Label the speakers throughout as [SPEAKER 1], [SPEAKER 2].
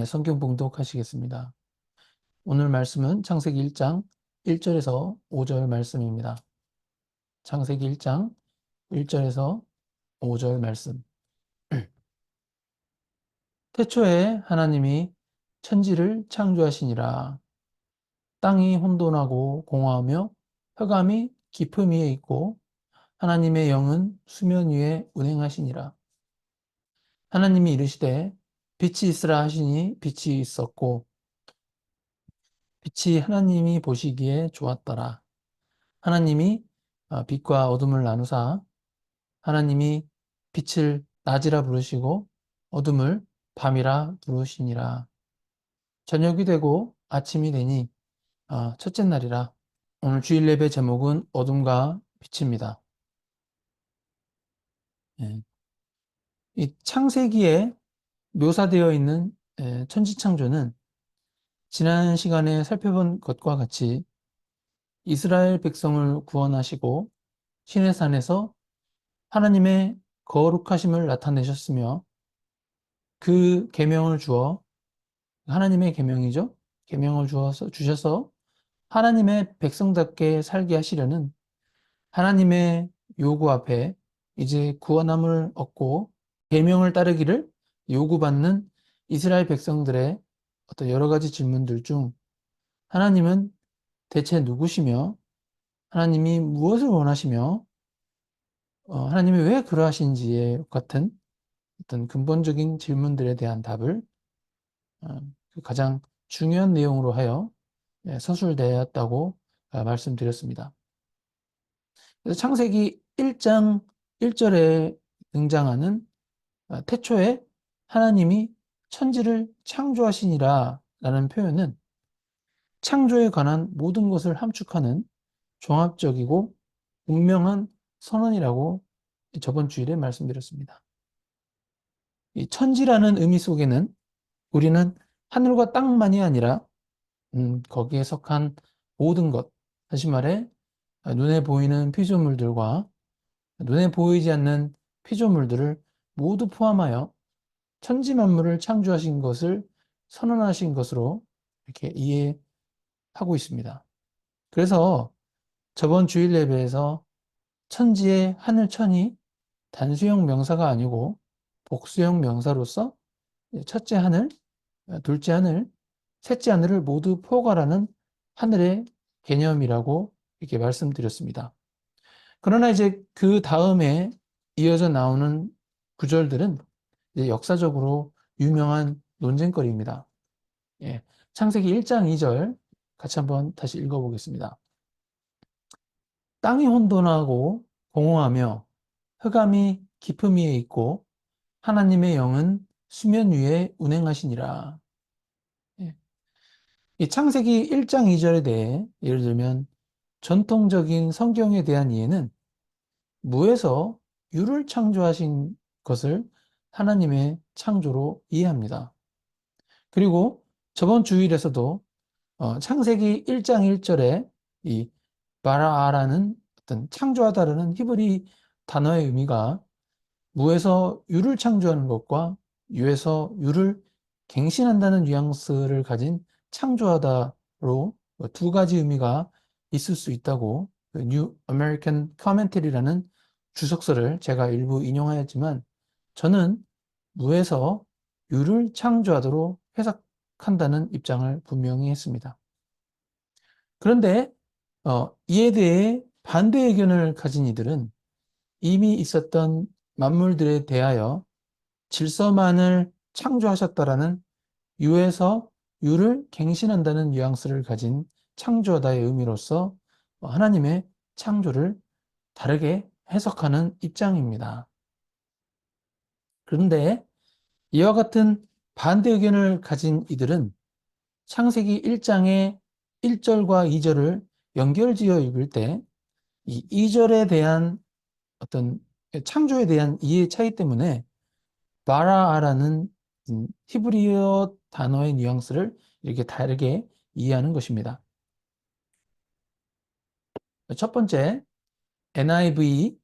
[SPEAKER 1] 성경 봉독하시겠습니다. 오늘 말씀은 창세기 1장 1절에서 5절 말씀입니다. 창세기 1장 1절에서 5절 말씀. 태초에 하나님이 천지를 창조하시니라. 땅이 혼돈하고 공허하며 흑암이 깊음 위에 있고 하나님의 영은 수면 위에 운행하시니라. 하나님이 이르시되 빛이 있으라 하시니 빛이 있었고 빛이 하나님이 보시기에 좋았더라. 하나님이 빛과 어둠을 나누사 하나님이 빛을 낮이라 부르시고 어둠을 밤이라 부르시니라. 저녁이 되고 아침이 되니 첫째 날이라. 오늘 주일 예배 제목은 어둠과 빛입니다. 예. 이 창세기에 묘사되어 있는 천지창조는 지난 시간에 살펴본 것과 같이 이스라엘 백성을 구원하시고 시내산에서 하나님의 거룩하심을 나타내셨으며 그 계명을 주어 하나님의 계명이죠. 계명을 주셔서 하나님의 백성답게 살게 하시려는 하나님의 요구 앞에 이제 구원함을 얻고 계명을 따르기를 요구받는 이스라엘 백성들의 어떤 여러 가지 질문들 중 하나님은 대체 누구시며 하나님이 무엇을 원하시며 하나님이 왜 그러하신지에 같은 어떤 근본적인 질문들에 대한 답을 가장 중요한 내용으로 하여 서술되었다고 말씀드렸습니다. 그래서 창세기 1장 1절에 등장하는 태초에 하나님이 천지를 창조하시니라 라는 표현은 창조에 관한 모든 것을 함축하는 종합적이고 분명한 선언이라고 저번 주일에 말씀드렸습니다. 이 천지라는 의미 속에는 우리는 하늘과 땅만이 아니라 거기에 속한 모든 것, 다시 말해 눈에 보이는 피조물들과 눈에 보이지 않는 피조물들을 모두 포함하여 천지 만물을 창조하신 것을 선언하신 것으로 이렇게 이해하고 있습니다. 그래서 저번 주일 예배에서 천지의 하늘천이 단수형 명사가 아니고 복수형 명사로서 첫째 하늘, 둘째 하늘, 셋째 하늘을 모두 포괄하는 하늘의 개념이라고 이렇게 말씀드렸습니다. 그러나 이제 그 다음에 이어져 나오는 구절들은 이제 역사적으로 유명한 논쟁거리입니다. 예, 창세기 1장 2절 같이 한번 다시 읽어보겠습니다. 땅이 혼돈하고 공허하며 흑암이 깊음 위에 있고 하나님의 영은 수면 위에 운행하시니라. 예. 이 창세기 1장 2절에 대해 예를 들면 전통적인 성경에 대한 이해는 무에서 유를 창조하신 것을 하나님의 창조로 이해합니다. 그리고 저번 주일에서도 창세기 1장 1절에 이 바라아라는 어떤 창조하다라는 히브리 단어의 의미가 무에서 유를 창조하는 것과 유에서 유를 갱신한다는 뉘앙스를 가진 창조하다로 두 가지 의미가 있을 수 있다고 New American Commentary라는 주석서를 제가 일부 인용하였지만 저는 무에서 유를 창조하도록 해석한다는 입장을 분명히 했습니다. 그런데 이에 대해 반대 의견을 가진 이들은 이미 있었던 만물들에 대하여 질서만을 창조하셨다라는 유에서 유를 갱신한다는 뉘앙스를 가진 창조하다의 의미로서 하나님의 창조를 다르게 해석하는 입장입니다. 그런데 이와 같은 반대 의견을 가진 이들은 창세기 1장의 1절과 2절을 연결지어 읽을 때 이 2절에 대한 어떤 창조에 대한 이해 차이 때문에 바라아라는 히브리어 단어의 뉘앙스를 이렇게 다르게 이해하는 것입니다. 첫 번째, NIV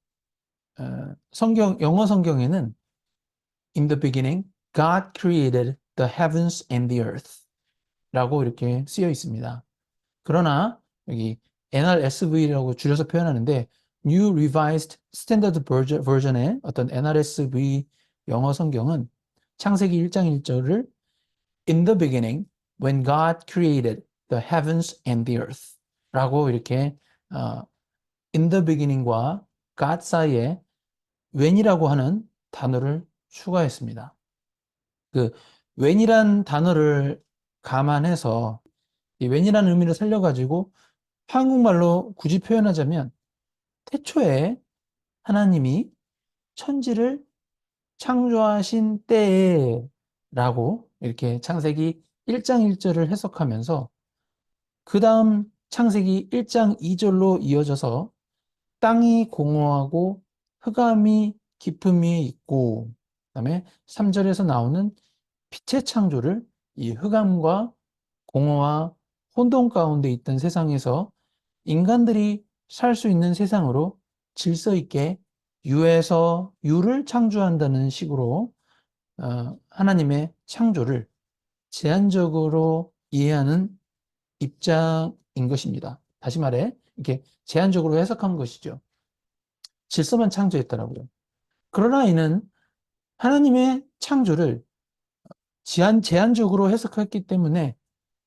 [SPEAKER 1] 영어 성경에는 In the beginning, God created the heavens and the earth 라고 이렇게 쓰여 있습니다. 그러나 여기 NRSV라고 줄여서 표현하는데 New Revised Standard Version의 어떤 NRSV 영어 성경은 창세기 1장 1절을 In the beginning, when God created the heavens and the earth 라고 이렇게 in the beginning과 God 사이에 when이라고 하는 단어를 추가했습니다. 그 when이란 단어를 감안해서 이 when이라는 의미를 살려가지고 한국말로 굳이 표현하자면 태초에 하나님이 천지를 창조하신 때에 라고 이렇게 창세기 1장 1절을 해석하면서 그 다음 창세기 1장 2절로 이어져서 땅이 공허하고 흑암이 깊음 위에 있고 그 다음에 3절에서 나오는 빛의 창조를 이 흑암과 공허와 혼돈 가운데 있던 세상에서 인간들이 살 수 있는 세상으로 질서 있게 유에서 유를 창조한다는 식으로 하나님의 창조를 제한적으로 이해하는 입장인 것입니다. 다시 말해 이렇게 제한적으로 해석한 것이죠. 질서만 창조했더라고요. 그러나 이는 하나님의 창조를 제한적으로 해석했기 때문에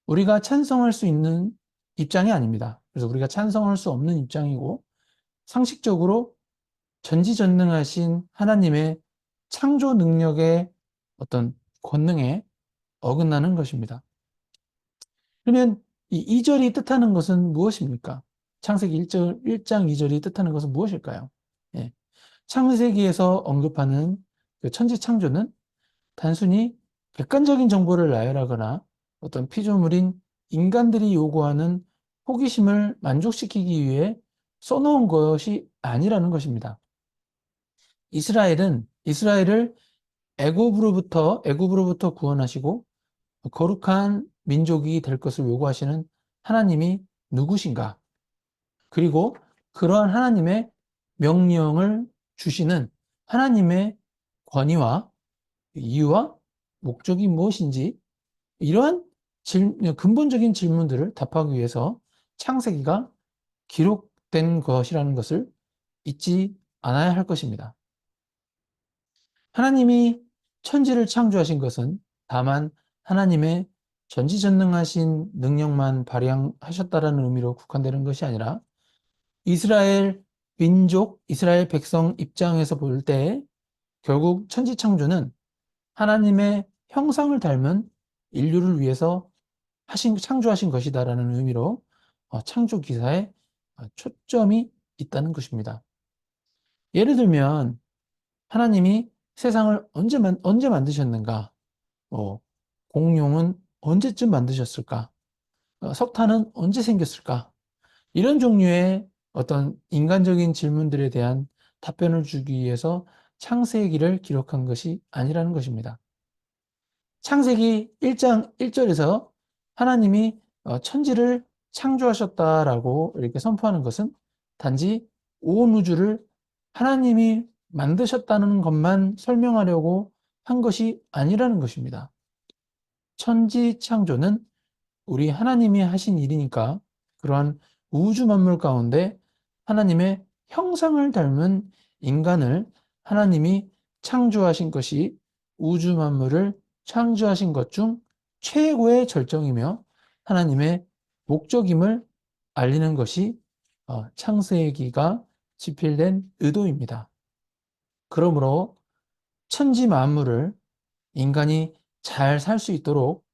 [SPEAKER 1] 우리가 찬성할 수 있는 입장이 아닙니다. 그래서 우리가 찬성할 수 없는 입장이고 상식적으로 전지전능하신 하나님의 창조 능력의 어떤 권능에 어긋나는 것입니다. 그러면 이 2절이 뜻하는 것은 무엇입니까? 창세기 1장 2절이 뜻하는 것은 무엇일까요? 예. 창세기에서 언급하는 그 천지 창조는 단순히 객관적인 정보를 나열하거나 어떤 피조물인 인간들이 요구하는 호기심을 만족시키기 위해 써놓은 것이 아니라는 것입니다. 이스라엘을 애굽으로부터 구원하시고 거룩한 민족이 될 것을 요구하시는 하나님이 누구신가? 그리고 그러한 하나님의 명령을 주시는 하나님의 권위와 이유와 목적이 무엇인지 이러한 근본적인 질문들을 답하기 위해서 창세기가 기록된 것이라는 것을 잊지 않아야 할 것입니다. 하나님이 천지를 창조하신 것은 다만 하나님의 전지전능하신 능력만 발휘하셨다라는 의미로 국한되는 것이 아니라 이스라엘 민족, 이스라엘 백성 입장에서 볼 때 결국 천지 창조는 하나님의 형상을 닮은 인류를 위해서 창조하신 것이다라는 의미로 창조 기사에 초점이 있다는 것입니다. 예를 들면 하나님이 세상을 언제 만드셨는가? 공룡은 언제쯤 만드셨을까? 석탄은 언제 생겼을까? 이런 종류의 어떤 인간적인 질문들에 대한 답변을 주기 위해서 창세기를 기록한 것이 아니라는 것입니다. 창세기 1장 1절에서 하나님이 천지를 창조하셨다라고 이렇게 선포하는 것은 단지 온 우주를 하나님이 만드셨다는 것만 설명하려고 한 것이 아니라는 것입니다. 천지 창조는 우리 하나님이 하신 일이니까 그러한 우주 만물 가운데 하나님의 형상을 닮은 인간을 하나님이 창조하신 것이 우주 만물을 창조하신 것 중 최고의 절정이며 하나님의 목적임을 알리는 것이 창세기가 집필된 의도입니다. 그러므로 천지 만물을 인간이 잘 살 수 있도록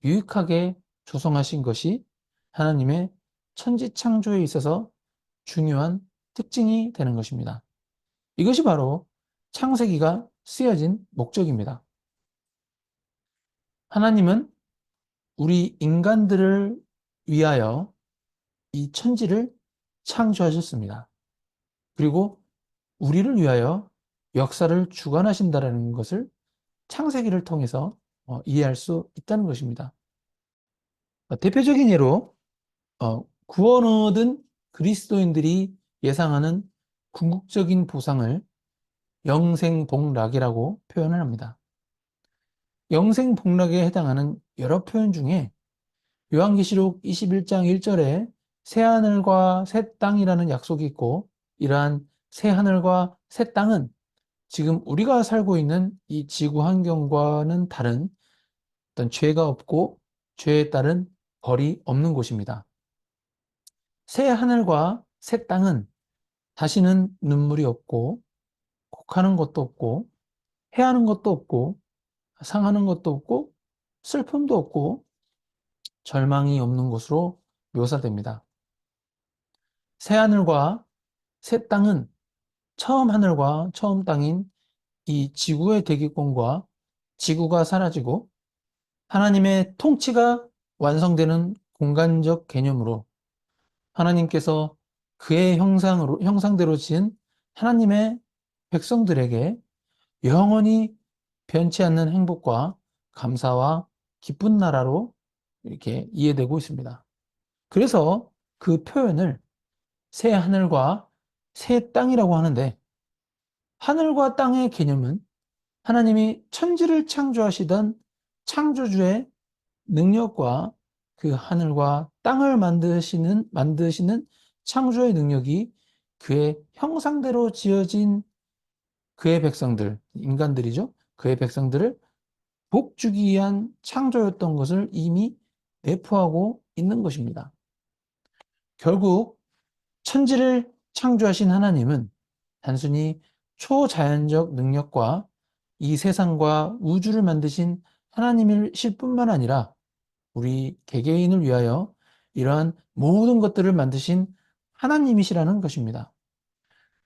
[SPEAKER 1] 유익하게 조성하신 것이 하나님의 천지 창조에 있어서 중요한 특징이 되는 것입니다. 이것이 바로 창세기가 쓰여진 목적입니다. 하나님은 우리 인간들을 위하여 이 천지를 창조하셨습니다. 그리고 우리를 위하여 역사를 주관하신다는 것을 창세기를 통해서 이해할 수 있다는 것입니다. 대표적인 예로 구원 얻은 그리스도인들이 예상하는 궁극적인 보상을 영생복락이라고 표현을 합니다. 영생복락에 해당하는 여러 표현 중에 요한계시록 21장 1절에 새하늘과 새 땅이라는 약속이 있고, 이러한 새하늘과 새 땅은 지금 우리가 살고 있는 이 지구 환경과는 다른 어떤 죄가 없고 죄에 따른 벌이 없는 곳입니다. 새 하늘과 새 땅은 다시는 눈물이 없고 곡하는 것도 없고 해하는 것도 없고 상하는 것도 없고 슬픔도 없고 절망이 없는 곳으로 묘사됩니다. 새 하늘과 새 땅은 처음 하늘과 처음 땅인 이 지구의 대기권과 지구가 사라지고 하나님의 통치가 완성되는 공간적 개념으로 하나님께서 그의 형상대로 지은 하나님의 백성들에게 영원히 변치 않는 행복과 감사와 기쁜 나라로 이렇게 이해되고 있습니다. 그래서 그 표현을 새 하늘과 새 땅이라고 하는데, 하늘과 땅의 개념은 하나님이 천지를 창조하시던 창조주의 능력과 그 하늘과 땅을 만드시는 창조의 능력이 그의 형상대로 지어진 그의 백성들, 인간들이죠. 그의 백성들을 복주기 위한 창조였던 것을 이미 내포하고 있는 것입니다. 결국 천지를 창조하신 하나님은 단순히 초자연적 능력과 이 세상과 우주를 만드신 하나님이실 뿐만 아니라 우리 개개인을 위하여 이러한 모든 것들을 만드신 하나님이시라는 것입니다.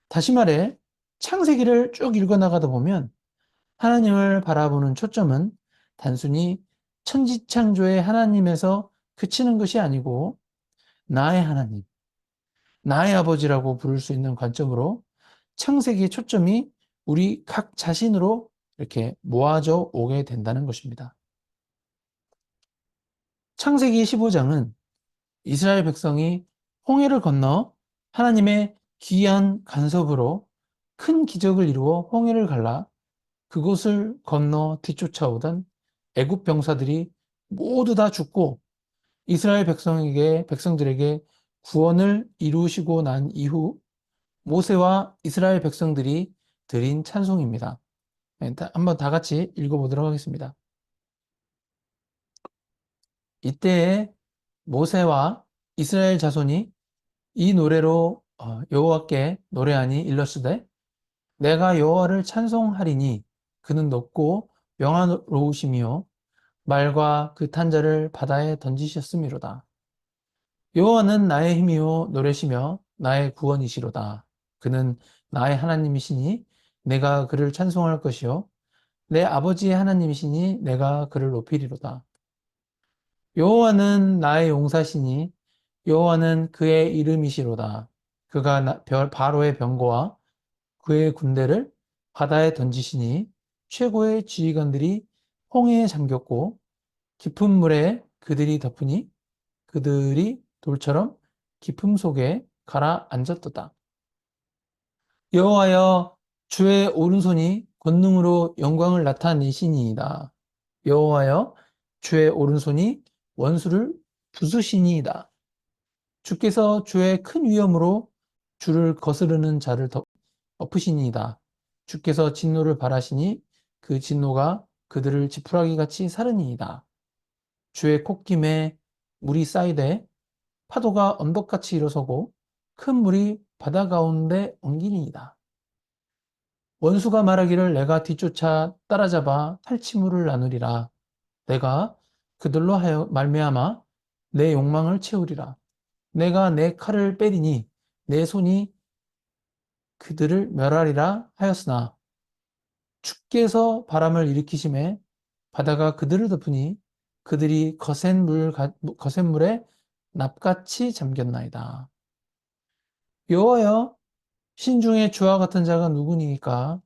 [SPEAKER 1] 다시 말해 창세기를 쭉 읽어나가다 보면 하나님을 바라보는 초점은 단순히 천지창조의 하나님에서 그치는 것이 아니고 나의 하나님, 나의 아버지라고 부를 수 있는 관점으로 창세기의 초점이 우리 각 자신으로 이렇게 모아져 오게 된다는 것입니다. 창세기 15장은 이스라엘 백성이 홍해를 건너 하나님의 귀한 간섭으로 큰 기적을 이루어 홍해를 갈라 그곳을 건너 뒤쫓아오던 애굽 병사들이 모두 다 죽고 이스라엘 백성들에게 구원을 이루시고 난 이후 모세와 이스라엘 백성들이 드린 찬송입니다. 한번 다 같이 읽어보도록 하겠습니다. 이때에 모세와 이스라엘 자손이 이 노래로 여호와께 노래하니 일렀으되 내가 여호와를 찬송하리니 그는 높고 명화로우시며 말과 그 탄자를 바다에 던지셨음이로다. 여호와는 나의 힘이요 노래시며 나의 구원이시로다. 그는 나의 하나님이시니 내가 그를 찬송할 것이요 내 아버지의 하나님이시니 내가 그를 높이리로다. 여호와는 나의 용사시니 여호와는 그의 이름이시로다. 그가 바로의 병거와 그의 군대를 바다에 던지시니 최고의 지휘관들이 홍해에 잠겼고 깊은 물에 그들이 덮으니 그들이 돌처럼 깊음 속에 가라앉았도다. 여호와여 주의 오른손이 권능으로 영광을 나타내시니이다. 여호와여 주의 오른손이 원수를 부수시니이다. 주께서 주의 큰 위엄으로 주를 거스르는 자를 덮으시니이다. 주께서 진노를 발하시니 그 진노가 그들을 지푸라기같이 사르니이다. 주의 콧김에 물이 쌓이되 파도가 언덕같이 일어서고 큰 물이 바다 가운데 엉기니이다. 원수가 말하기를 내가 뒤쫓아 따라잡아 탈취물을 나누리라. 내가 그들로 하여 말미암아 내 욕망을 채우리라. 내가 내 칼을 빼리니 내 손이 그들을 멸하리라 하였으나 주께서 바람을 일으키심에 바다가 그들을 덮으니 그들이 거센 물에 납같이 잠겼나이다. 여호와여 신중에 주와 같은 자가 누구니까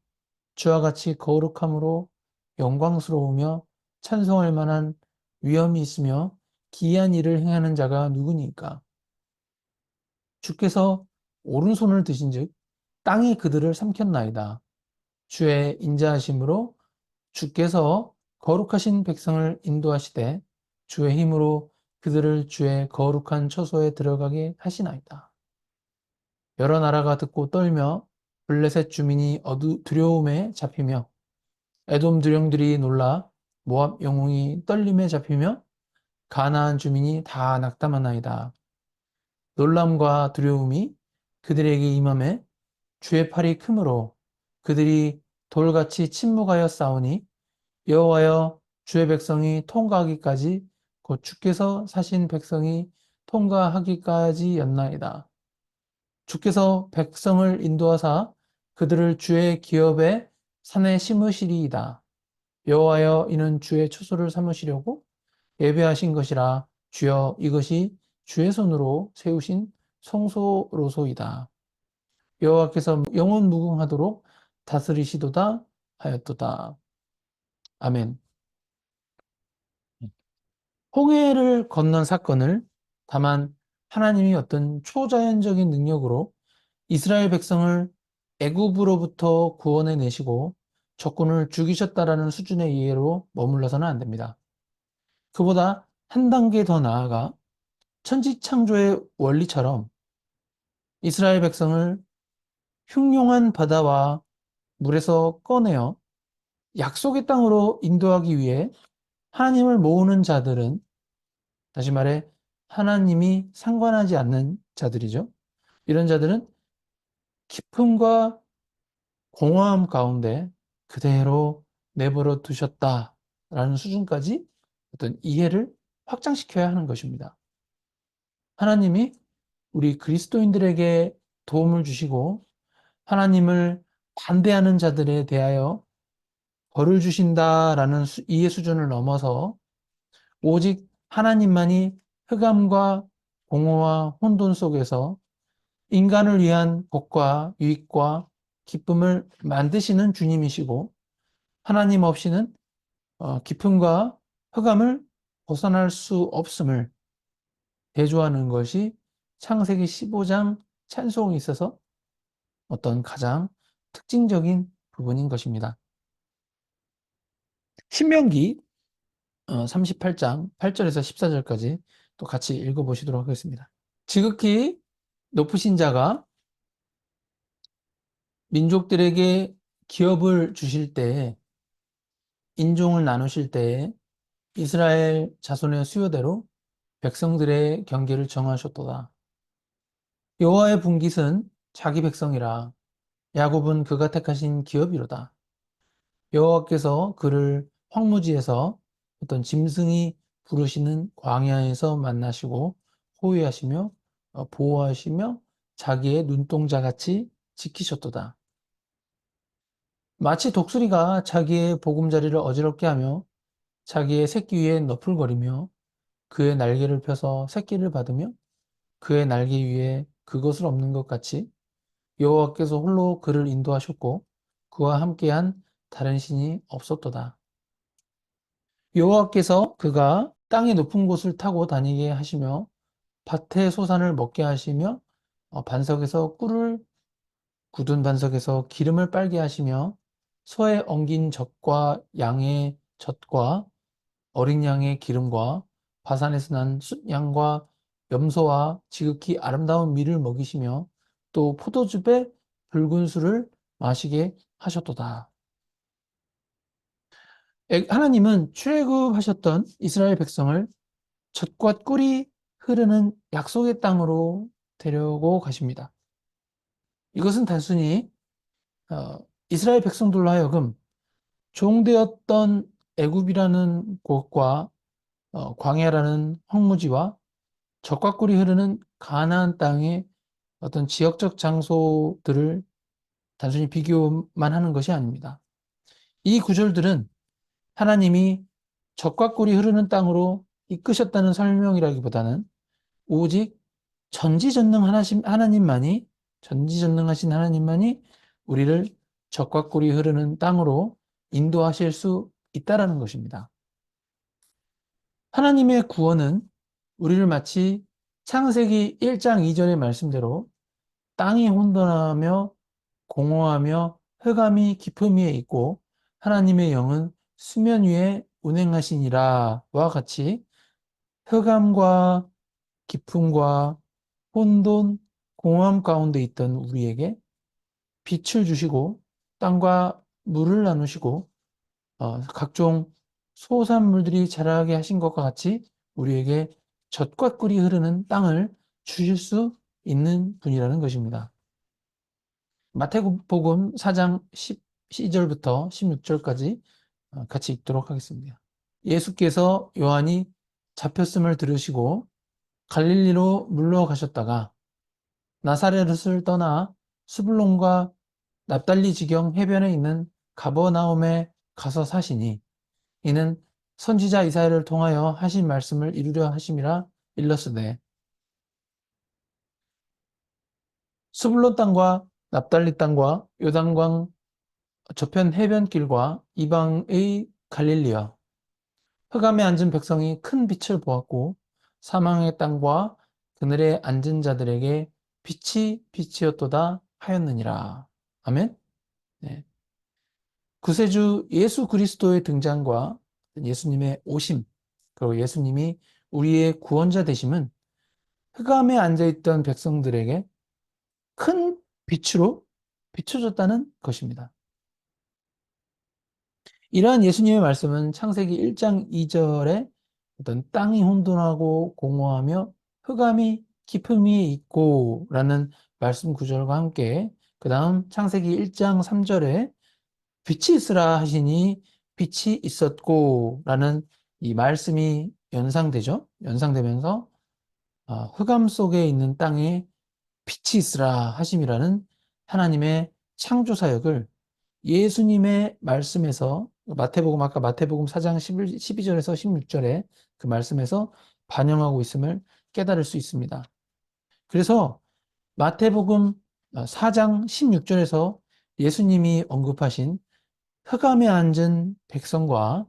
[SPEAKER 1] 주와 같이 거룩함으로 영광스러우며 찬송할 만한 위엄이 있으며 기이한 일을 행하는 자가 누구니까 주께서 오른손을 드신즉 땅이 그들을 삼켰나이다. 주의 인자하심으로 주께서 거룩하신 백성을 인도하시되 주의 힘으로 그들을 주의 거룩한 처소에 들어가게 하시나이다. 여러 나라가 듣고 떨며 블레셋 주민이 두려움에 잡히며 에돔 두령들이 놀라 모압 영웅이 떨림에 잡히며 가나안 주민이 다 낙담하나이다. 놀람과 두려움이 그들에게 임함에 주의 팔이 크므로 그들이 돌같이 침묵하여 싸우니 여호와여 주의 백성이 통과하기까지 곧 주께서 사신 백성이 통과하기까지였나이다. 주께서 백성을 인도하사 그들을 주의 기업에 산에 심으시리이다. 여호와여 이는 주의 처소를 삼으시려고 예배하신 것이라 주여 이것이 주의 손으로 세우신 성소로소이다. 여호와께서 영원 무궁하도록 다스리시도다 하였도다. 아멘. 홍해를 건넌 사건을 다만 하나님이 어떤 초자연적인 능력으로 이스라엘 백성을 애굽으로부터 구원해 내시고 적군을 죽이셨다라는 수준의 이해로 머물러서는 안 됩니다. 그보다 한 단계 더 나아가 천지창조의 원리처럼 이스라엘 백성을 흉용한 바다와 물에서 꺼내어 약속의 땅으로 인도하기 위해 하나님을 모으는 자들은, 다시 말해 하나님이 상관하지 않는 자들이죠. 이런 자들은 기쁨과 공허함 가운데 그대로 내버려 두셨다라는 수준까지 어떤 이해를 확장시켜야 하는 것입니다. 하나님이 우리 그리스도인들에게 도움을 주시고 하나님을 반대하는 자들에 대하여 벌을 주신다라는 이해 수준을 넘어서 오직 하나님만이 흑암과 공허와 혼돈 속에서 인간을 위한 복과 유익과 기쁨을 만드시는 주님이시고 하나님 없이는 기쁨과 흑암을 벗어날 수 없음을 대조하는 것이 창세기 15장 찬송에 있어서 어떤 가장 특징적인 부분인 것입니다. 신명기 38장 8절에서 14절까지 또 같이 읽어보시도록 하겠습니다. 지극히 높으신 자가 민족들에게 기업을 주실 때, 인종을 나누실 때 이스라엘 자손의 수요대로 백성들의 경계를 정하셨도다. 여호와의 분깃은 자기 백성이라 야곱은 그가 택하신 기업이로다. 여호와께서 그를 황무지에서 어떤 짐승이 부르시는 광야에서 만나시고 호위하시며 보호하시며 자기의 눈동자같이 지키셨도다. 마치 독수리가 자기의 보금자리를 어지럽게 하며 자기의 새끼 위에 너풀거리며 그의 날개를 펴서 새끼를 받으며 그의 날개 위에 그것을 없는 것 같이 여호와께서 홀로 그를 인도하셨고 그와 함께한 다른 신이 없었도다. 여호와께서 그가 땅의 높은 곳을 타고 다니게 하시며 밭의 소산을 먹게 하시며 반석에서 꿀을 굳은 반석에서 기름을 빨게 하시며 소에 엉긴 젖과 양의 젖과 어린 양의 기름과 바산에서 난 숫양과 염소와 지극히 아름다운 밀을 먹이시며 또 포도즙에 붉은 술을 마시게 하셨도다. 하나님은 출애굽하셨던 이스라엘 백성을 젖과 꿀이 흐르는 약속의 땅으로 데려고 가십니다. 이것은 단순히 이스라엘 백성들로 하여금 종되었던 애굽이라는 곳과 광야라는 황무지와 젖과 꿀이 흐르는 가나안 땅의 어떤 지역적 장소들을 단순히 비교만 하는 것이 아닙니다. 이 구절들은 하나님이 젖과 꿀이 흐르는 땅으로 이끄셨다는 설명이라기보다는 오직 전지전능하신 하나님만이 우리를 젖과 꿀이 흐르는 땅으로 인도하실 수 있다라는 것입니다. 하나님의 구원은 우리를 마치 창세기 1장 2절의 말씀대로 땅이 혼돈하며 공허하며 흑암이 깊음 위에 있고 하나님의 영은 수면 위에 운행하시니라와 같이 흑암과 깊음과 혼돈, 공허함 가운데 있던 우리에게 빛을 주시고 땅과 물을 나누시고 각종 소산물들이 자라게 하신 것과 같이 우리에게 젖과 꿀이 흐르는 땅을 주실 수 있는 분이라는 것입니다. 마태복음 4장 12절부터 16절까지 같이 읽도록 하겠습니다. 예수께서 요한이 잡혔음을 들으시고 갈릴리로 물러가셨다가 나사렛을 떠나 스불론과 납달리 지경 해변에 있는 가버나움에 가서 사시니 이는 선지자 이사야를 통하여 하신 말씀을 이루려 하심이라 일렀으되 스불론 땅과 납달리 땅과 요단강 저편 해변길과 이방의 갈릴리와 흑암에 앉은 백성이 큰 빛을 보았고 사망의 땅과 그늘에 앉은 자들에게 빛이 빛이었도다 하였느니라. 아멘. 네. 구세주 예수 그리스도의 등장과 예수님의 오심, 그리고 예수님이 우리의 구원자 되심은 흑암에 앉아있던 백성들에게 큰 빛으로 비춰졌다는 것입니다. 이러한 예수님의 말씀은 창세기 1장 2절에 어떤 땅이 혼돈하고 공허하며 흑암이 깊음 위에 있고 라는 말씀 구절과 함께 그 다음 창세기 1장 3절에 빛이 있으라 하시니 빛이 있었고 라는 이 말씀이 연상되죠. 연상되면서 흑암 속에 있는 땅에 빛이 있으라 하심이라는 하나님의 창조 사역을 예수님의 말씀에서 아까 마태복음 4장 12절에서 16절에 그 말씀에서 반영하고 있음을 깨달을 수 있습니다. 그래서 마태복음 4장 16절에서 예수님이 언급하신 흑암에 앉은 백성과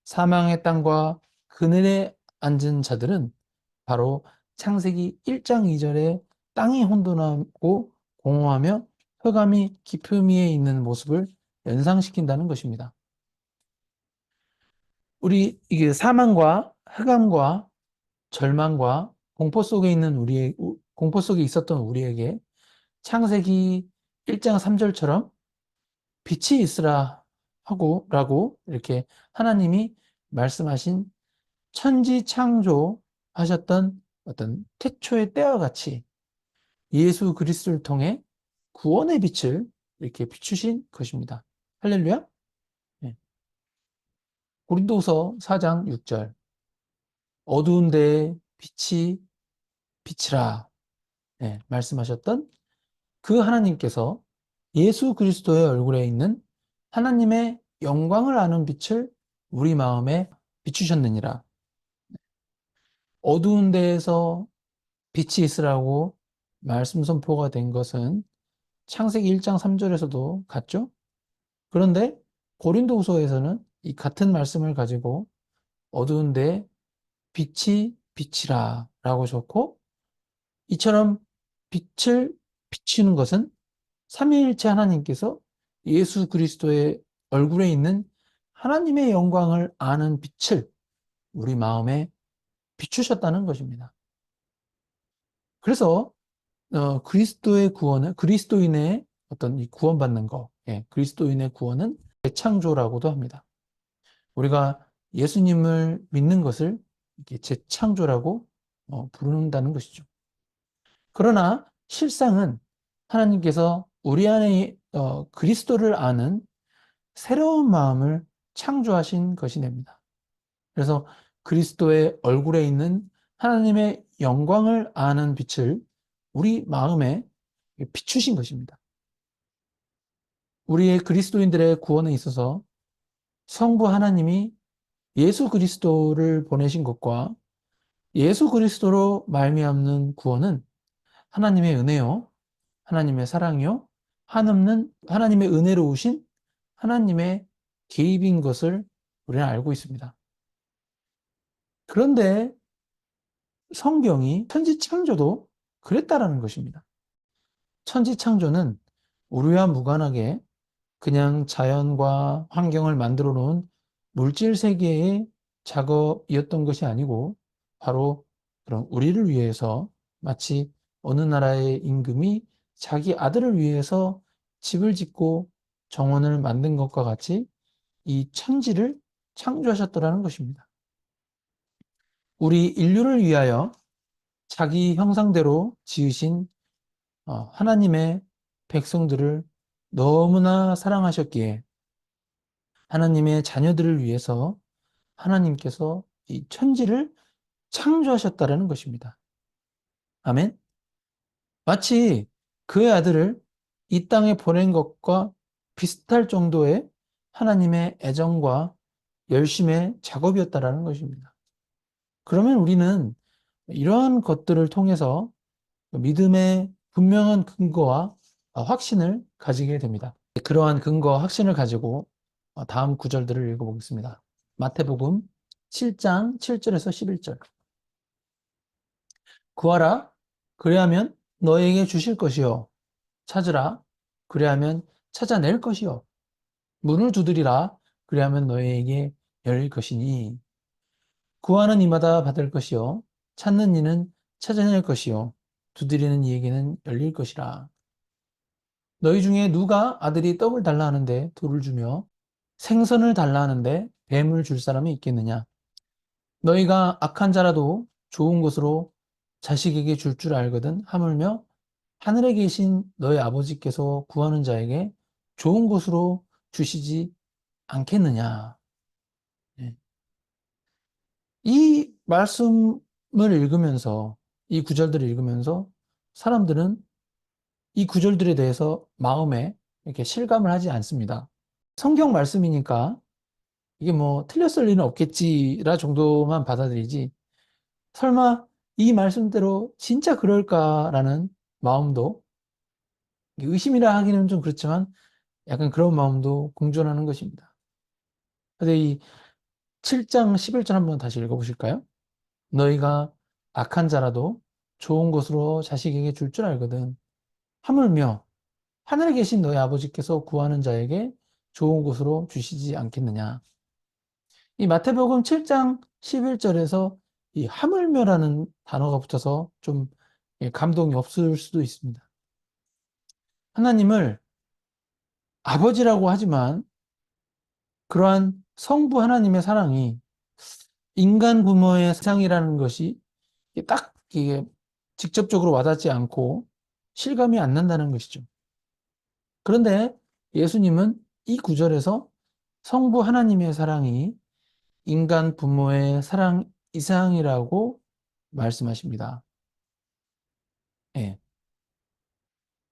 [SPEAKER 1] 사망의 땅과 그늘에 앉은 자들은 바로 창세기 1장 2절에 땅이 혼돈하고 공허하며 흑암이 깊음 위에 있는 모습을 연상시킨다는 것입니다. 우리 이게 사망과 흑암과 절망과 공포 속에 있었던 우리에게 창세기 1장 3절처럼 빛이 있으라 라고 이렇게 하나님이 말씀하신 천지 창조하셨던 어떤 태초의 때와 같이 예수 그리스도를 통해 구원의 빛을 이렇게 비추신 것입니다. 할렐루야. 네. 고린도후서 4장 6절 어두운 데에 빛이 빛이라 말씀하셨던 그 하나님께서 예수 그리스도의 얼굴에 있는 하나님의 영광을 아는 빛을 우리 마음에 비추셨느니라. 어두운 데에서 빛이 있으라고 말씀 선포가 된 것은 창세기 1장 3절에서도 같죠? 그런데 고린도후서에서는 이 같은 말씀을 가지고 어두운 데 빛이 빛이라 라고 적고 이처럼 빛을 비추는 것은 삼위일체 하나님께서 예수 그리스도의 얼굴에 있는 하나님의 영광을 아는 빛을 우리 마음에 비추셨다는 것입니다. 그래서 그리스도인의 어떤 이 구원받는 거, 그리스도인의 구원은 재창조라고도 합니다. 우리가 예수님을 믿는 것을 이렇게 재창조라고 부른다는 것이죠. 그러나 실상은 하나님께서 우리 안에 그리스도를 아는 새로운 마음을 창조하신 것이 됩니다. 그래서 그리스도의 얼굴에 있는 하나님의 영광을 아는 빛을 우리 마음에 비추신 것입니다. 우리의 그리스도인들의 구원에 있어서 성부 하나님이 예수 그리스도를 보내신 것과 예수 그리스도로 말미암는 구원은 하나님의 은혜요, 하나님의 사랑이요, 한없는 하나님의 은혜로우신 하나님의 개입인 것을 우리는 알고 있습니다. 그런데 성경이 천지창조도 그랬다라는 것입니다. 천지창조는 우리와 무관하게 그냥 자연과 환경을 만들어 놓은 물질 세계의 작업이었던 것이 아니고 바로 그런 우리를 위해서 마치 어느 나라의 임금이 자기 아들을 위해서 집을 짓고 정원을 만든 것과 같이 이 천지를 창조하셨더라는 것입니다. 우리 인류를 위하여 자기 형상대로 지으신 하나님의 백성들을 너무나 사랑하셨기에 하나님의 자녀들을 위해서 하나님께서 이 천지를 창조하셨다라는 것입니다. 아멘. 마치 그의 아들을 이 땅에 보낸 것과 비슷할 정도의 하나님의 애정과 열심의 작업이었다라는 것입니다. 그러면 우리는 이러한 것들을 통해서 믿음의 분명한 근거와 확신을 가지게 됩니다. 그러한 근거와 확신을 가지고 다음 구절들을 읽어보겠습니다. 마태복음 7장 7절에서 11절. 구하라, 그래야면 너에게 주실 것이요. 찾으라, 그래야면 찾아낼 것이요. 문을 두드리라, 그래야면 너에게 열릴 것이니. 구하는 이마다 받을 것이요. 찾는 이는 찾아낼 것이요. 두드리는 이에게는 열릴 것이라. 너희 중에 누가 아들이 떡을 달라 하는데 돌을 주며 생선을 달라 하는데 뱀을 줄 사람이 있겠느냐? 너희가 악한 자라도 좋은 것으로 자식에게 줄 알거든 하물며 하늘에 계신 너희 아버지께서 구하는 자에게 좋은 것으로 주시지 않겠느냐? 예. 이 말씀을 읽으면서 이 구절들을 읽으면서 사람들은 이 구절들에 대해서 마음에 이렇게 실감을 하지 않습니다. 성경 말씀이니까 이게 뭐 틀렸을 리는 없겠지라 정도만 받아들이지 설마 이 말씀대로 진짜 그럴까라는 마음도 의심이라 하기는 좀 그렇지만 약간 그런 마음도 공존하는 것입니다. 근데 이 7장 11절 한번 다시 읽어보실까요? 너희가 악한 자라도 좋은 것으로 자식에게 줄 알거든. 하물며 하늘에 계신 너희 아버지께서 구하는 자에게 좋은 것으로 주시지 않겠느냐. 이 마태복음 7장 11절에서 이 하물며라는 단어가 붙어서 좀 감동이 없을 수도 있습니다. 하나님을 아버지라고 하지만 그러한 성부 하나님의 사랑이 인간 부모의 사랑이라는 것이 딱 이게 직접적으로 와닿지 않고 실감이 안 난다는 것이죠. 그런데 예수님은 이 구절에서 성부 하나님의 사랑이 인간 부모의 사랑 이상이라고 말씀하십니다. 예.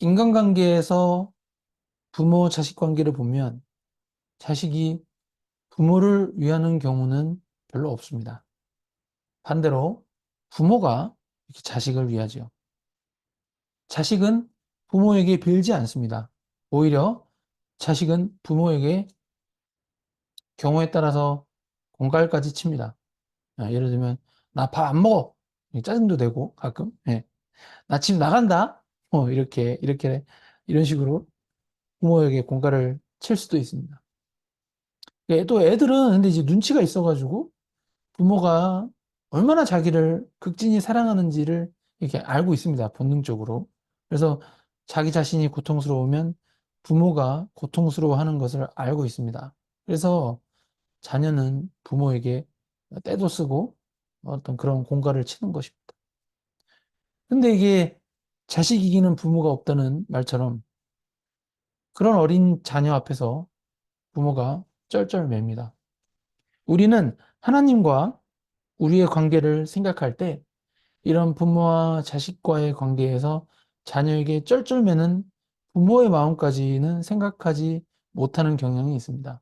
[SPEAKER 1] 인간관계에서 부모 자식 관계를 보면 자식이 부모를 위하는 경우는 별로 없습니다. 반대로 부모가 이렇게 자식을 위하죠. 자식은 부모에게 빌지 않습니다. 오히려 자식은 부모에게 경우에 따라서 공갈까지 칩니다. 예를 들면 나 밥 안 먹어. 짜증도 내고 가끔. 예. 나 집 나간다. 이렇게 이런 식으로 부모에게 공갈을 칠 수도 있습니다. 또 애들은 근데 이제 눈치가 있어가지고 부모가 얼마나 자기를 극진히 사랑하는지를 이렇게 알고 있습니다. 본능적으로. 그래서 자기 자신이 고통스러우면 부모가 고통스러워하는 것을 알고 있습니다. 그래서 자녀는 부모에게 떼도 쓰고 어떤 그런 공갈을 치는 것입니다. 근데 이게 자식 이기는 부모가 없다는 말처럼 그런 어린 자녀 앞에서 부모가 쩔쩔맵니다. 우리는 하나님과 우리의 관계를 생각할 때 이런 부모와 자식과의 관계에서 자녀에게 쩔쩔매는 부모의 마음까지는 생각하지 못하는 경향이 있습니다.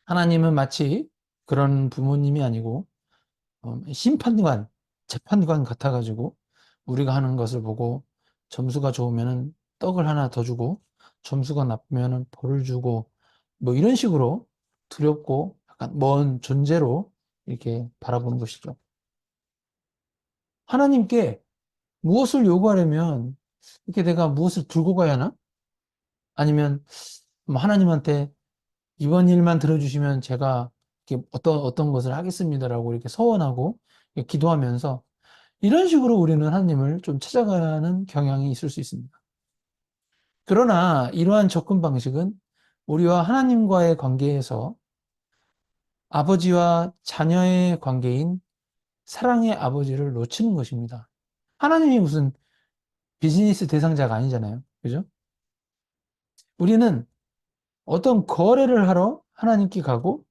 [SPEAKER 1] 하나님은 마치 그런 부모님이 아니고 심판관, 재판관 같아가지고 우리가 하는 것을 보고 점수가 좋으면 떡을 하나 더 주고 점수가 나쁘면 벌을 주고 뭐 이런 식으로 두렵고 약간 먼 존재로 이렇게 바라보는 것이죠. 하나님께 무엇을 요구하려면 이렇게 내가 무엇을 들고 가야 하나? 아니면 뭐 하나님한테 이번 일만 들어주시면 제가 이렇게 어떤 것을 하겠습니다라고 이렇게 서원하고 이렇게 기도하면서 이런 식으로 우리는 하나님을 좀 찾아가는 경향이 있을 수 있습니다. 그러나 이러한 접근 방식은 우리와 하나님과의 관계에서 아버지와 자녀의 관계인 사랑의 아버지를 놓치는 것입니다. 하나님이 무슨 비즈니스 대상자가 아니잖아요. 그죠? 우리는 어떤 거래를 하러 하나님께 가고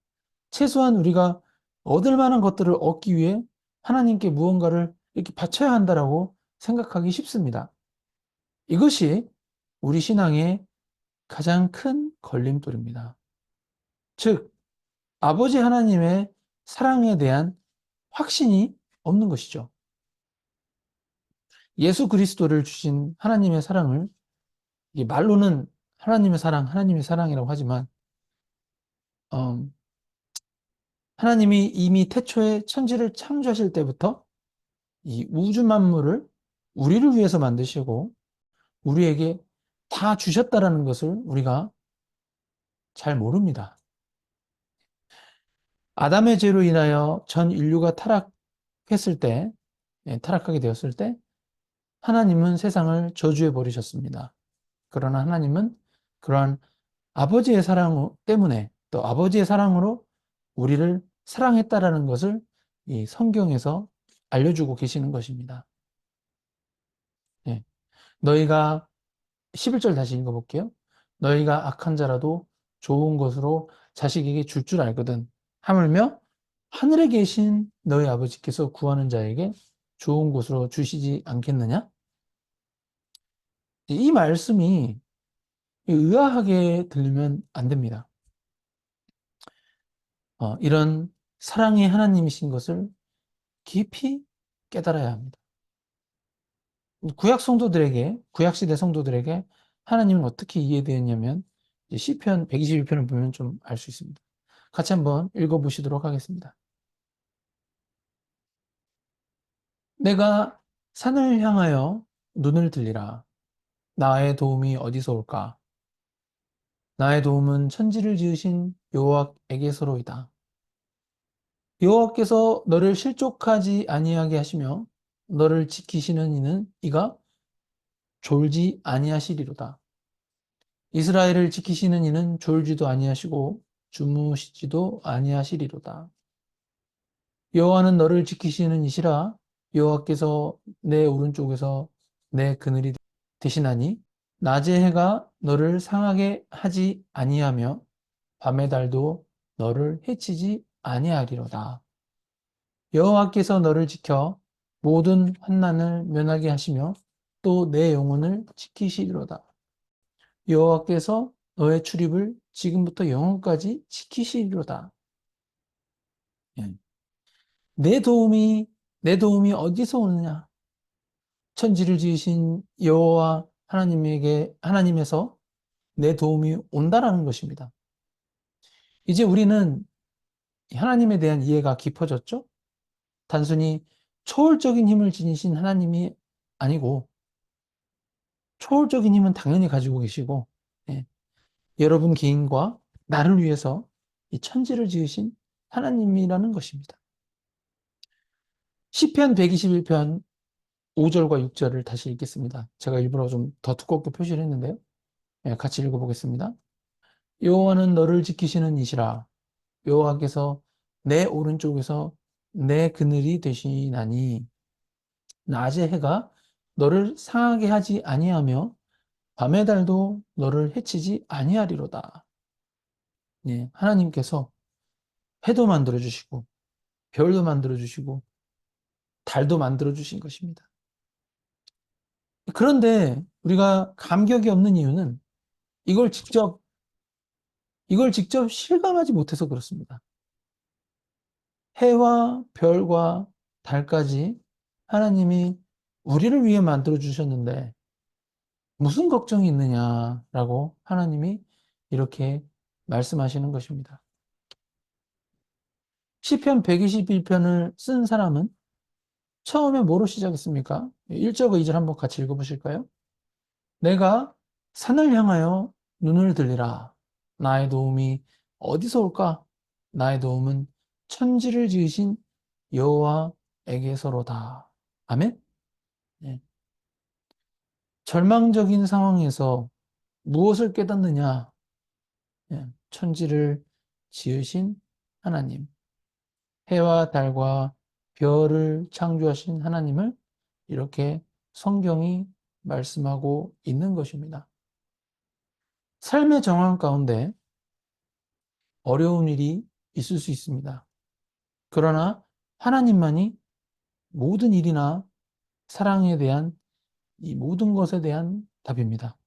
[SPEAKER 1] 최소한 우리가 얻을 만한 것들을 얻기 위해 하나님께 무언가를 이렇게 바쳐야 한다라고 생각하기 쉽습니다. 이것이 우리 신앙의 가장 큰 걸림돌입니다. 즉, 아버지 하나님의 사랑에 대한 확신이 없는 것이죠. 예수 그리스도를 주신 하나님의 사랑을 이게 말로는 하나님의 사랑이라고 하지만 어, 하나님이 이미 태초에 천지를 창조하실 때부터 이 우주 만물을 우리를 위해서 만드시고 우리에게 다 주셨다라는 것을 우리가 잘 모릅니다. 아담의 죄로 인하여 전 인류가 타락했을 때, 타락하게 되었을 때 하나님은 세상을 저주해 버리셨습니다. 그러나 하나님은 그러한 아버지의 사랑 때문에 또 아버지의 사랑으로 우리를 사랑했다라는 것을 이 성경에서 알려주고 계시는 것입니다. 예. 너희가 11절 다시 읽어볼게요. 너희가 악한 자라도 좋은 것으로 자식에게 줄 알거든. 하물며 하늘에 계신 너희 아버지께서 구하는 자에게 좋은 것으로 주시지 않겠느냐? 이 말씀이 의아하게 들리면 안 됩니다. 이런 사랑의 하나님이신 것을 깊이 깨달아야 합니다. 구약 시대 성도들에게 하나님은 어떻게 이해되었냐면 시편 121편을 보면 좀 알 수 있습니다. 같이 한번 읽어보시도록 하겠습니다. 내가 산을 향하여 눈을 들리라. 나의 도움이 어디서 올까? 나의 도움은 천지를 지으신 여호와에게서로이다. 여호와께서 너를 실족하지 아니하게 하시며 너를 지키시는 이가 졸지 아니하시리로다. 이스라엘을 지키시는 이는 졸지도 아니하시고 주무시지도 아니하시리로다. 여호와는 너를 지키시는 이시라. 여호와께서 내 오른쪽에서 내 그늘이 되시나니 낮의 해가 너를 상하게 하지 아니하며 밤의 달도 너를 해치지 아니하리로다. 여호와께서 너를 지켜 모든 환난을 면하게 하시며 또 내 영혼을 지키시리로다. 여호와께서 너의 출입을 지금부터 영원까지 지키시리로다. 예. 내 도움이 내 도움이 어디서 오느냐? 천지를 지으신 여호와 하나님에서 내 도움이 온다라는 것입니다. 이제 우리는 하나님에 대한 이해가 깊어졌죠? 단순히 초월적인 힘을 지니신 하나님이 아니고 초월적인 힘은 당연히 가지고 계시고 예, 여러분 개인과 나를 위해서 이 천지를 지으신 하나님이라는 것입니다. 시편 121편 5절과 6절을 다시 읽겠습니다. 제가 일부러 좀 더 두껍게 표시를 했는데요. 예, 같이 읽어보겠습니다. 여호와는 너를 지키시는 이시라. 여호와께서 내 오른쪽에서 내 그늘이 되시나니 낮의 해가 너를 상하게 하지 아니하며 밤의 달도 너를 해치지 아니하리로다. 예, 하나님께서 해도 만들어 주시고 별도 만들어 주시고 달도 만들어 주신 것입니다. 그런데 우리가 감격이 없는 이유는 이걸 직접 실감하지 못해서 그렇습니다. 해와 별과 달까지 하나님이 우리를 위해 만들어 주셨는데 무슨 걱정이 있느냐라고 하나님이 이렇게 말씀하시는 것입니다. 시편 121편을 쓴 사람은 처음에 뭐로 시작했습니까? 1절과 2절 한번 같이 읽어보실까요? 내가 산을 향하여 눈을 들리라. 나의 도움이 어디서 올까? 나의 도움은 천지를 지으신 여호와에게서로다. 아멘? 네. 절망적인 상황에서 무엇을 깨닫느냐? 네. 천지를 지으신 하나님, 해와 달과 별을 창조하신 하나님을 이렇게 성경이 말씀하고 있는 것입니다. 삶의 정황 가운데 어려운 일이 있을 수 있습니다. 그러나 하나님만이 모든 일이나 사랑에 대한 이 모든 것에 대한 답입니다.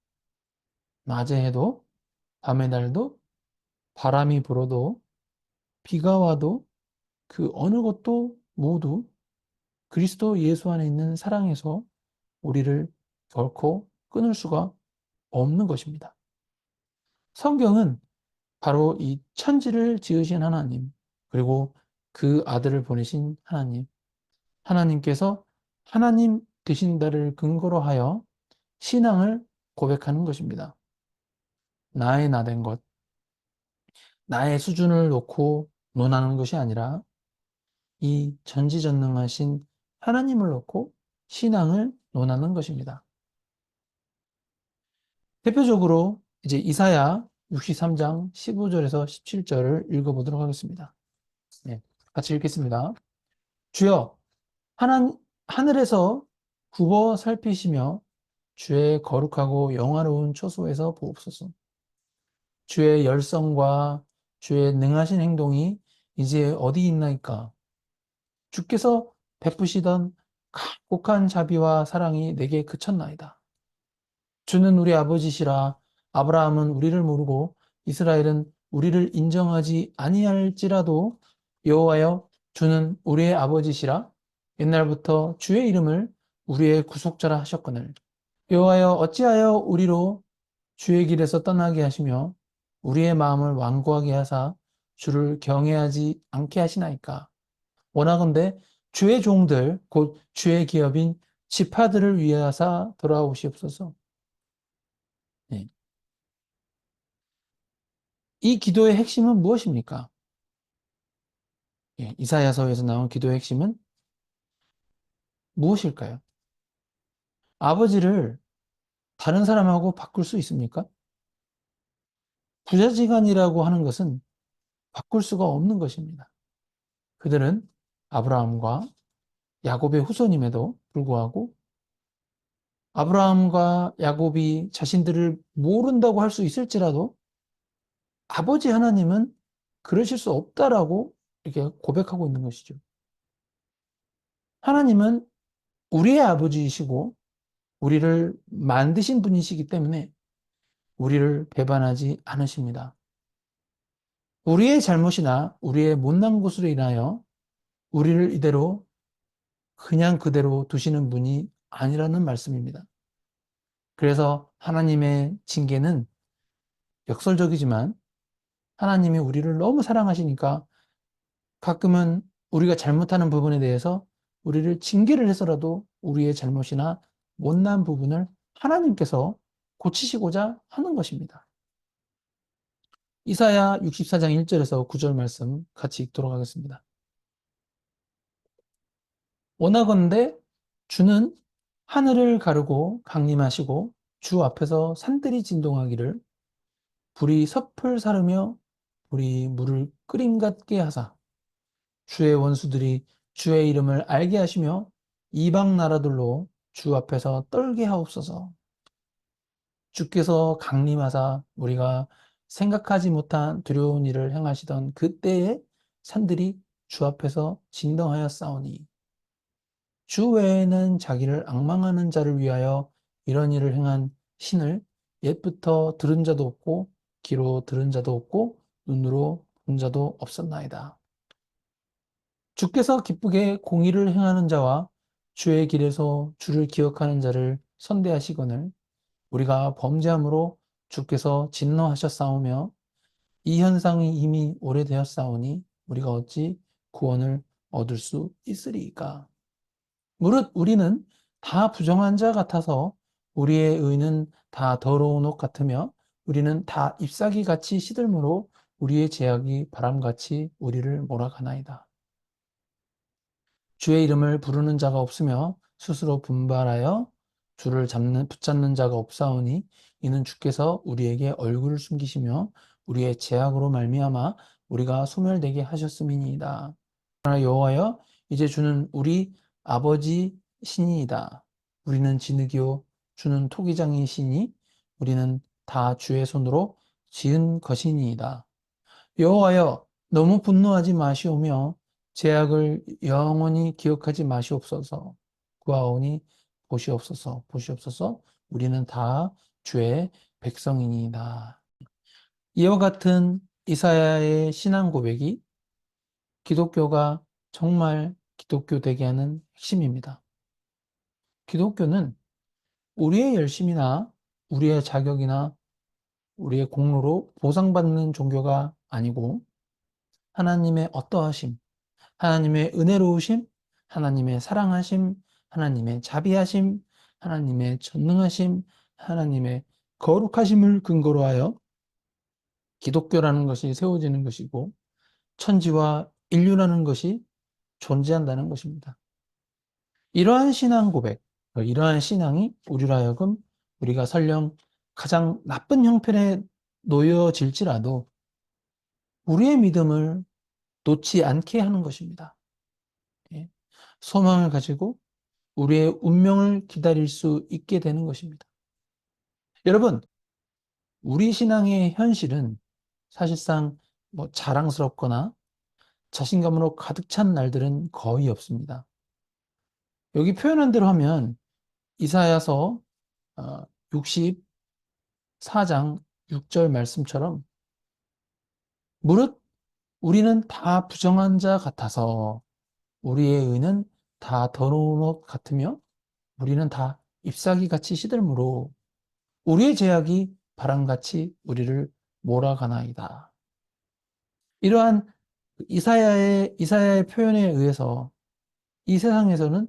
[SPEAKER 1] 낮에 해도 밤의 날도 바람이 불어도 비가 와도 그 어느 것도 모두 그리스도 예수 안에 있는 사랑에서 우리를 결코 끊을 수가 없는 것입니다. 성경은 바로 이 천지를 지으신 하나님, 그리고 그 아들을 보내신 하나님, 하나님께서 하나님 되신다를 근거로 하여 신앙을 고백하는 것입니다. 나의 나된 것, 나의 수준을 놓고 논하는 것이 아니라 이 전지전능하신 하나님을 놓고 신앙을 논하는 것입니다. 대표적으로 이제 이사야 63장 15절에서 17절을 읽어보도록 하겠습니다. 네, 같이 읽겠습니다. 주여, 하늘에서 굽어 살피시며 주의 거룩하고 영화로운 처소에서 보옵소서. 주의 열성과 주의 능하신 행동이 이제 어디 있나이까? 주께서 베푸시던 극복한 자비와 사랑이 내게 그쳤나이다. 주는 우리 아버지시라. 아브라함은 우리를 모르고 이스라엘은 우리를 인정하지 아니할지라도 여호와여, 주는 우리의 아버지시라. 옛날부터 주의 이름을 우리의 구속자라 하셨거늘. 여호와여, 어찌하여 우리로 주의 길에서 떠나게 하시며 우리의 마음을 완고하게 하사 주를 경외하지 않게 하시나이까? 원하건대 주의 종들 곧 주의 기업인 지파들을 위하사 돌아오시옵소서. 네. 이 기도의 핵심은 무엇입니까? 예, 이사야서에서 나온 기도의 핵심은 무엇일까요? 아버지를 다른 사람하고 바꿀 수 있습니까? 부자지간이라고 하는 것은 바꿀 수가 없는 것입니다. 그들은 아브라함과 야곱의 후손임에도 불구하고 아브라함과 야곱이 자신들을 모른다고 할 수 있을지라도 아버지 하나님은 그러실 수 없다라고 이렇게 고백하고 있는 것이죠. 하나님은 우리의 아버지이시고 우리를 만드신 분이시기 때문에 우리를 배반하지 않으십니다. 우리의 잘못이나 우리의 못난 것으로 인하여 우리를 이대로 그냥 그대로 두시는 분이 아니라는 말씀입니다. 그래서 하나님의 징계는 역설적이지만 하나님이 우리를 너무 사랑하시니까 가끔은 우리가 잘못하는 부분에 대해서 우리를 징계를 해서라도 우리의 잘못이나 못난 부분을 하나님께서 고치시고자 하는 것입니다. 이사야 64장 1절에서 9절 말씀 같이 읽도록 하겠습니다. 원하건대 주는 하늘을 가르고 강림하시고 주 앞에서 산들이 진동하기를 불이 섭을 사르며 불이 물을 끓임 같게 하사 주의 원수들이 주의 이름을 알게 하시며 이방 나라들로 주 앞에서 떨게 하옵소서. 주께서 강림하사 우리가 생각하지 못한 두려운 일을 행하시던 그때에 산들이 주 앞에서 진동하였사오니 주 외에는 자기를 앙망하는 자를 위하여 이런 일을 행한 신을 옛부터 들은 자도 없고 귀로 들은 자도 없고 눈으로 본 자도 없었나이다. 주께서 기쁘게 공의를 행하는 자와 주의 길에서 주를 기억하는 자를 선대하시거늘 우리가 범죄함으로 주께서 진노하셨사오며 이 현상이 이미 오래되었사오니 우리가 어찌 구원을 얻을 수 있으리이까. 무릇 우리는 다 부정한 자 같아서 우리의 의는 다 더러운 옷 같으며 우리는 다 잎사귀 같이 시들므로 우리의 죄악이 바람같이 우리를 몰아가나이다. 주의 이름을 부르는 자가 없으며 스스로 분발하여 주를 붙잡는 자가 없사오니 이는 주께서 우리에게 얼굴을 숨기시며 우리의 죄악으로 말미암아 우리가 소멸되게 하셨음이니이다. 그러나 여호와여, 이제 주는 우리 아버지 신이이다. 우리는 진흙이요 주는 토기장이시니 우리는 다 주의 손으로 지은 것이니이다. 여호와여, 너무 분노하지 마시오며 죄악을 영원히 기억하지 마시옵소서. 구하오니 보시옵소서, 보시옵소서. 우리는 다 주의 백성이니이다. 이와 같은 이사야의 신앙 고백이 기독교가 정말 기독교 되게 하는 핵심입니다. 기독교는 우리의 열심이나 우리의 자격이나 우리의 공로로 보상받는 종교가 아니고 하나님의 어떠하심, 하나님의 은혜로우심, 하나님의 사랑하심, 하나님의 자비하심, 하나님의 전능하심, 하나님의 거룩하심을 근거로 하여 기독교라는 것이 세워지는 것이고 천지와 인류라는 것이 존재한다는 것입니다. 이러한 신앙 고백, 이러한 신앙이 우리로 하여금 우리가 설령 가장 나쁜 형편에 놓여질지라도 우리의 믿음을 놓지 않게 하는 것입니다. 예. 소망을 가지고 우리의 운명을 기다릴 수 있게 되는 것입니다. 여러분, 우리 신앙의 현실은 사실상 자랑스럽거나 자신감으로 가득 찬 날들은 거의 없습니다. 여기 표현한 대로 하면 이사야서 64장 6절 말씀처럼 무릇 우리는 다 부정한 자 같아서 우리의 의는 다 더러운 옷 같으며 우리는 다 잎사귀 같이 시들므로 우리의 죄악이 바람같이 우리를 몰아가나이다. 이러한 이사야의 표현에 의해서 이 세상에서는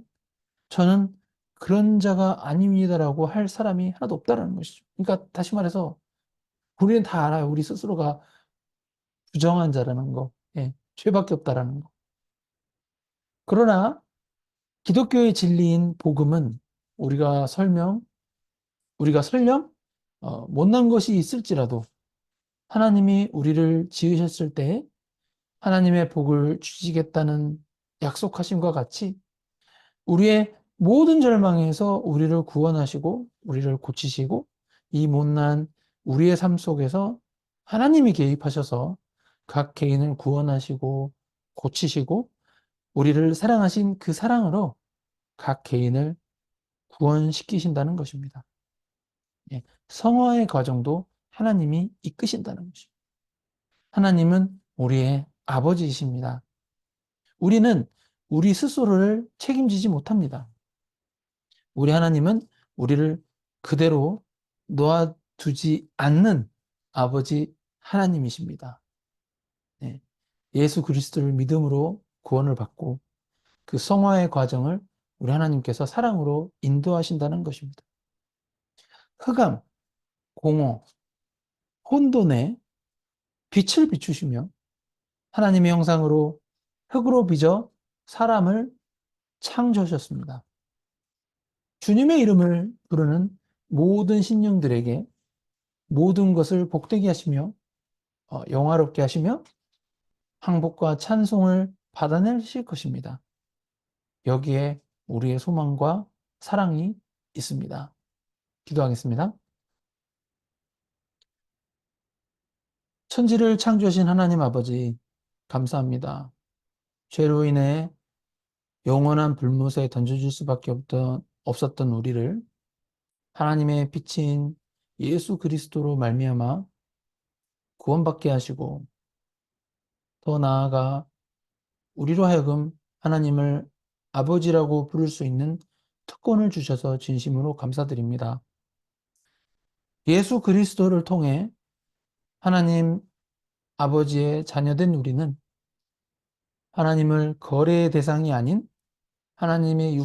[SPEAKER 1] 저는 그런 자가 아닙니다라고 할 사람이 하나도 없다는 것이죠. 그러니까 다시 말해서 우리는 다 알아요. 우리 스스로가 부정한 자라는 거, 예, 죄밖에 없다라는 거. 그러나 기독교의 진리인 복음은 우리가 설령 못난 것이 있을지라도 하나님이 우리를 지으셨을 때 하나님의 복을 주시겠다는 약속하심과 같이 우리의 모든 절망에서 우리를 구원하시고 우리를 고치시고 이 못난 우리의 삶 속에서 하나님이 개입하셔서 각 개인을 구원하시고 고치시고 우리를 사랑하신 그 사랑으로 각 개인을 구원시키신다는 것입니다. 예, 성화의 과정도 하나님이 이끄신다는 것입니다. 하나님은 우리의 아버지이십니다. 우리는 우리 스스로를 책임지지 못합니다. 우리 하나님은 우리를 그대로 놓아두지 않는 아버지 하나님이십니다. 네. 예수 그리스도를 믿음으로 구원을 받고 그 성화의 과정을 우리 하나님께서 사랑으로 인도하신다는 것입니다. 흑암, 공허, 혼돈에 빛을 비추시며 하나님의 형상으로 흙으로 빚어 사람을 창조하셨습니다. 주님의 이름을 부르는 모든 신령들에게 모든 것을 복되게 하시며 영화롭게 하시며 항복과 찬송을 받아내실 것입니다. 여기에 우리의 소망과 사랑이 있습니다. 기도하겠습니다. 천지를 창조하신 하나님 아버지, 감사합니다. 죄로 인해 영원한 불못에 던져질 수밖에 없었던 우리를 하나님의 빛인 예수 그리스도로 말미암아 구원받게 하시고 더 나아가 우리로 하여금 하나님을 아버지라고 부를 수 있는 특권을 주셔서 진심으로 감사드립니다. 예수 그리스도를 통해 하나님 아버지의 자녀된 우리는 하나님을 거래의 대상이 아닌 하나님이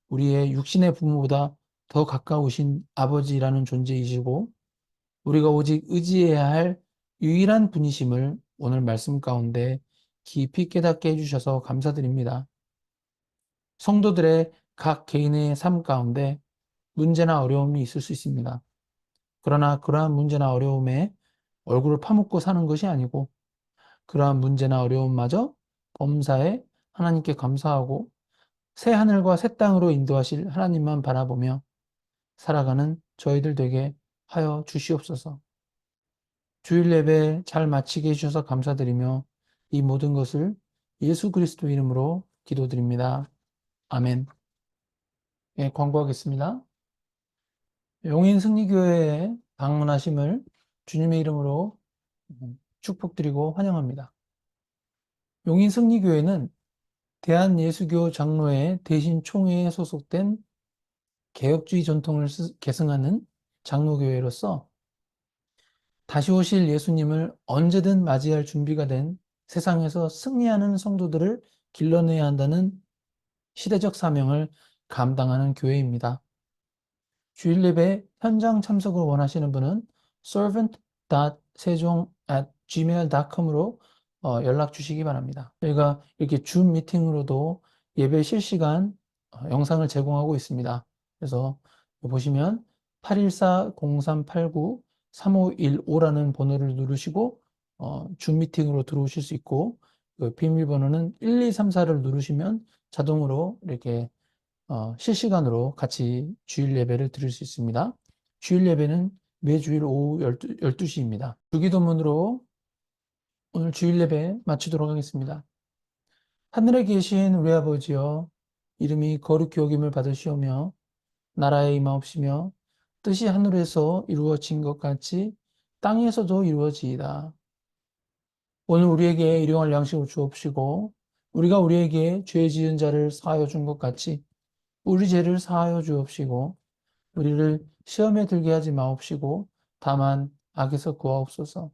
[SPEAKER 1] 우리의 육신의 부모보다 더 가까우신 아버지라는 존재이시고 우리가 오직 의지해야 할 유일한 분이심을 오늘 말씀 가운데 깊이 깨닫게 해주셔서 감사드립니다. 성도들의 각 개인의 삶 가운데 문제나 어려움이 있을 수 있습니다. 그러나 그러한 문제나 어려움에 얼굴을 파묻고 사는 것이 아니고 그러한 문제나 어려움마저 범사에 하나님께 감사하고 새 하늘과 새 땅으로 인도하실 하나님만 바라보며 살아가는 저희들 되게 하여 주시옵소서. 주일 예배 잘 마치게 해주셔서 감사드리며 이 모든 것을 예수 그리스도 이름으로 기도드립니다. 아멘. 예, 광고하겠습니다. 용인승리교회에 방문하심을 주님의 이름으로 축복드리고 환영합니다. 용인승리교회는 대한예수교 장로회 대신총회에 소속된 개혁주의 전통을 계승하는 장로교회로서 다시 오실 예수님을 언제든 맞이할 준비가 된 세상에서 승리하는 성도들을 길러내야 한다는 시대적 사명을 감당하는 교회입니다. 주일 예배 현장 참석을 원하시는 분은 servant.sejong@gmail.com으로 연락 주시기 바랍니다. 저희가 이렇게 줌 미팅으로도 예배 실시간 영상을 제공하고 있습니다. 그래서 보시면 814-0389-3515라는 번호를 누르시고 줌 미팅으로 들어오실 수 있고 그 비밀번호는 1234를 누르시면 자동으로 이렇게 실시간으로 같이 주일 예배를 드릴 수 있습니다. 주일 예배는 매주일 오후 12시입니다. 주기도문으로 오늘 주일 예배 마치도록 하겠습니다. 하늘에 계신 우리 아버지여, 이름이 거룩히 여김을 받으시오며 나라의 임하옵시며 뜻이 하늘에서 이루어진 것 같이 땅에서도 이루어지이다. 오늘 우리에게 일용할 양식을 주옵시고 우리가 우리에게 죄 지은 자를 사하여 준 것 같이 우리 죄를 사하여 주옵시고 우리를 시험에 들게 하지 마옵시고 다만 악에서 구하옵소서.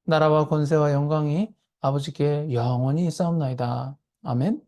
[SPEAKER 1] 나라와 권세와 영광이 아버지께 영원히 있사옵나이다. 아멘.